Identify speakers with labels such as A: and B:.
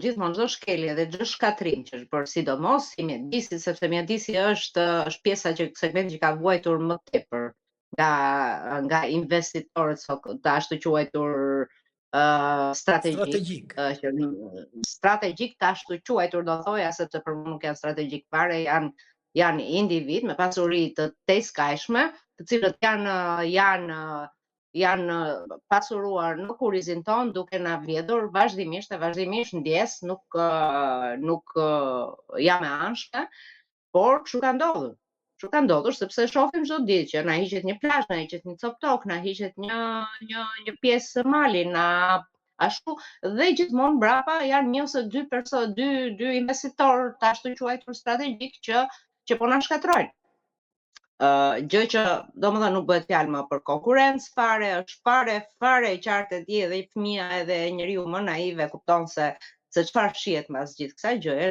A: gjithmonë çdo shkelje dhe çdo shkatrim që është bërë, sidomos si mjedisi, sepse mjedisi është pjesa që segmenti që ka vuajtur më tepër nga investitorët të ashtu quajtur strategjik, strategjik të ashtu quajtur do thoja, sepse për mua nuk janë strategjik fare, janë individ me pasuri të tejskajshme, të cilët janë pasuruar në kurizin ton duke na vjedhur vazhdimisht ndjes, nuk jam e anshme, por kështu ka ndodhur. Kështu ka ndodhur sepse shohim çdo ditë që na hiqet një plazh, na hiqet një cop tok, na hiqet një pjesë mali, na ashtu dhe gjithmonë mbrapa janë një ose dy investitorë të ashtu quajtur strategjik që po na shkatrojnë. Gjë që domethënë nuk bëhet fjalë më për konkurrencë fare, është fare e qartë e di edhe i fëmia edhe njeriu më naiv e kupton se çfarë fshihet mbas gjithë kësaj gjëje